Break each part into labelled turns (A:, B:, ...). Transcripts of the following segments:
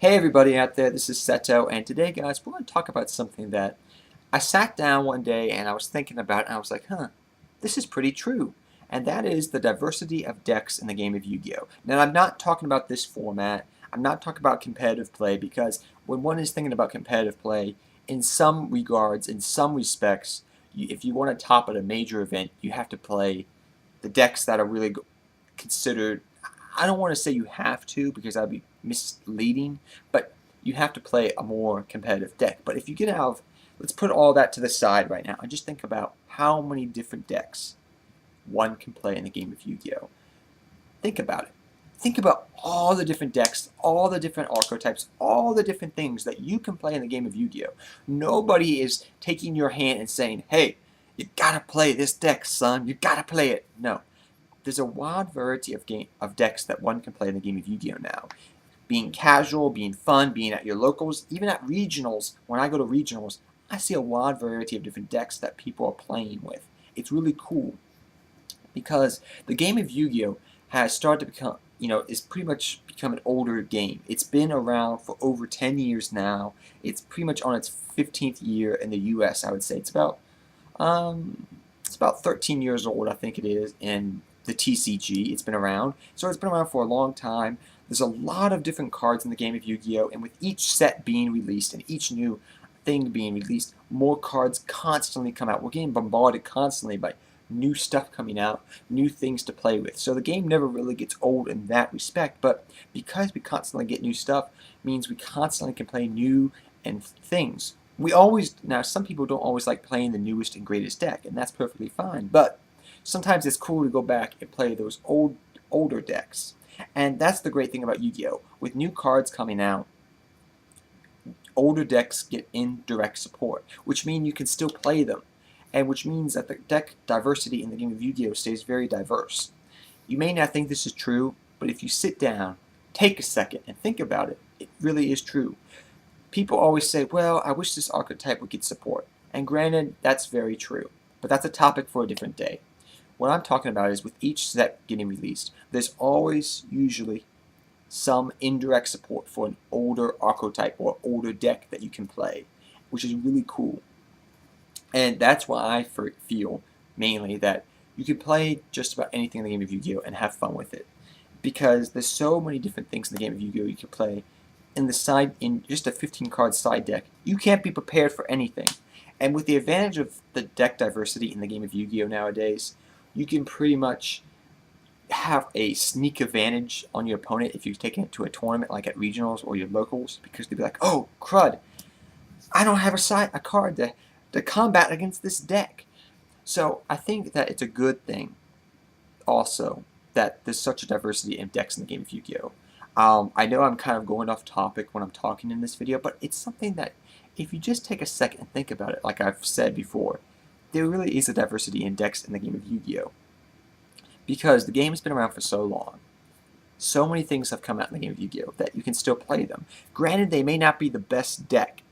A: Hey everybody out there, this is Seto, and today guys, we're going to talk about something that I sat down one day and I was thinking about and I was like, this is pretty true. And that is the diversity of decks in the game of Yu-Gi-Oh! Now I'm not talking about this format, I'm not talking about competitive play, because when one is thinking about competitive play, in some regards, in some respects, if you want to top at a major event, you have to play the decks that are really considered. I don't want to say you have to because that'd be misleading, but you have to play a more competitive deck. But if you get out of, let's put all that to the side right now and just think about how many different decks one can play in the game of Yu-Gi-Oh! Think about it. Think about all the different decks, all the different archetypes, all the different things that you can play in the game of Yu-Gi-Oh! Nobody is taking your hand and saying, hey, you gotta play this deck, son. You gotta play it. No. There's a wide variety of decks that one can play in the game of Yu-Gi-Oh! Now. Being casual, being fun, being at your locals, even at regionals. When I go to regionals, I see a wide variety of different decks that people are playing with. It's really cool because the game of Yu-Gi-Oh! Has started to become, is pretty much become an older game. It's been around for over 10 years now. It's pretty much on its 15th year in the U.S., I would say. It's about 13 years old, I think it is, in the TCG. It's been around. So it's been around for a long time. There's a lot of different cards in the game of Yu-Gi-Oh! And with each set being released and each new thing being released, more cards constantly come out. We're getting bombarded constantly by new stuff coming out, new things to play with. So the game never really gets old in that respect, but because we constantly get new stuff, means we constantly can play new and things. Now some people don't always like playing the newest and greatest deck, and that's perfectly fine, but sometimes it's cool to go back and play those older decks. And that's the great thing about Yu-Gi-Oh! With new cards coming out, older decks get indirect support, which means you can still play them, and which means that the deck diversity in the game of Yu-Gi-Oh! Stays very diverse. You may not think this is true, but if you sit down, take a second, and think about it, it really is true. People always say, well, I wish this archetype would get support. And granted, that's very true. But that's a topic for a different day. What I'm talking about is with each set getting released, there's always usually some indirect support for an older archetype or older deck that you can play, which is really cool. And that's why I feel mainly that you can play just about anything in the game of Yu-Gi-Oh! And have fun with it. Because there's so many different things in the game of Yu-Gi-Oh! You can play in just a 15 card side deck. You can't be prepared for anything. And with the advantage of the deck diversity in the game of Yu-Gi-Oh! Nowadays, you can pretty much have a sneak advantage on your opponent if you're taking it to a tournament like at regionals or your locals, because they'll be like, oh crud, I don't have a card to combat against this deck. So I think that it's a good thing also that there's such a diversity in decks in the game of Yu-Gi-Oh! I know I'm kind of going off topic when I'm talking in this video, but it's something that if you just take a second and think about it, like I've said before, there really is a diversity in decks in the game of Yu-Gi-Oh! Because the game has been around for so long. So many things have come out in the game of Yu-Gi-Oh! That you can still play them. Granted, they may not be the best deck.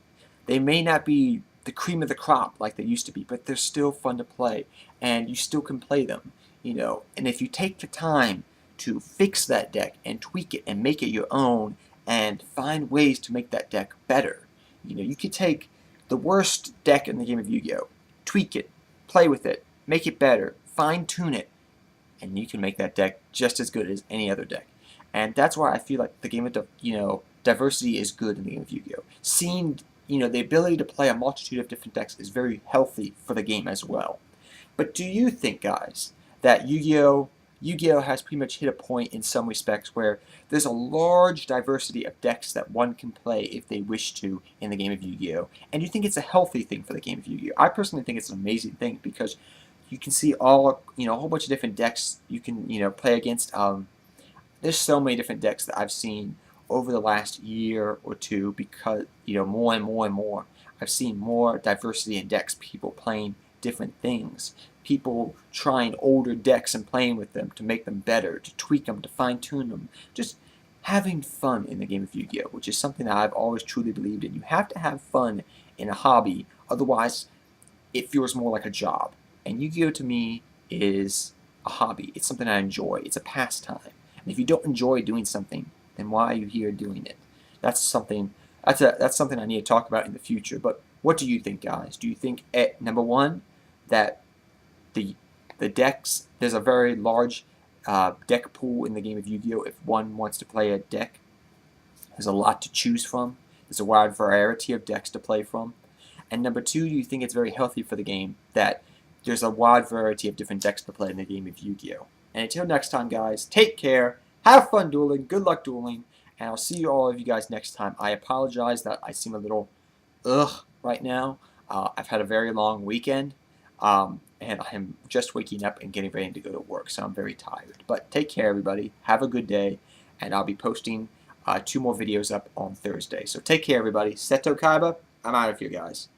A: They may not be the cream of the crop like they used to be, but they're still fun to play, and you still can play them. And if you take the time to fix that deck and tweak it and make it your own and find ways to make that deck better. You could take the worst deck in the game of Yu-Gi-Oh!, tweak it, play with it, make it better, fine-tune it, and you can make that deck just as good as any other deck. And that's why I feel like the game of diversity is good in the game of Yu-Gi-Oh! Seeing the ability to play a multitude of different decks is very healthy for the game as well. But do you think, guys, that Yu-Gi-Oh! Has pretty much hit a point in some respects where there's a large diversity of decks that one can play if they wish to in the game of Yu-Gi-Oh! And you think it's a healthy thing for the game of Yu-Gi-Oh! I personally think it's an amazing thing because you can see a whole bunch of different decks you can, play against. There's so many different decks that I've seen over the last year or two because, more and more and more, I've seen more diversity in decks, people playing different things, people trying older decks and playing with them to make them better, to tweak them, to fine-tune them, just having fun in the game of Yu-Gi-Oh!, which is something that I've always truly believed in. You have to have fun in a hobby, otherwise it feels more like a job. And Yu-Gi-Oh! To me is a hobby. It's something I enjoy. It's a pastime. And if you don't enjoy doing something, then why are you here doing it? that's something that's something I need to talk about in the future. But what do you think, guys? Do you think number one that the the decks there's a very large deck pool in the game of Yu-Gi-Oh. If one wants to play a deck, there's a lot to choose from. There's a wide variety of decks to play from. And number two, do you think it's very healthy for the game that there's a wide variety of different decks to play in the game of Yu-Gi-Oh? And until next time, guys, take care, have fun dueling, good luck dueling, and I'll see you all of you guys next time. I apologize that I seem a little right now. I've had a very long weekend, and I'm just waking up and getting ready to go to work, so I'm very tired. But take care, everybody. Have a good day, and I'll be posting 2 more videos up on Thursday. So take care, everybody. Seto Kaiba, I'm out of here, guys.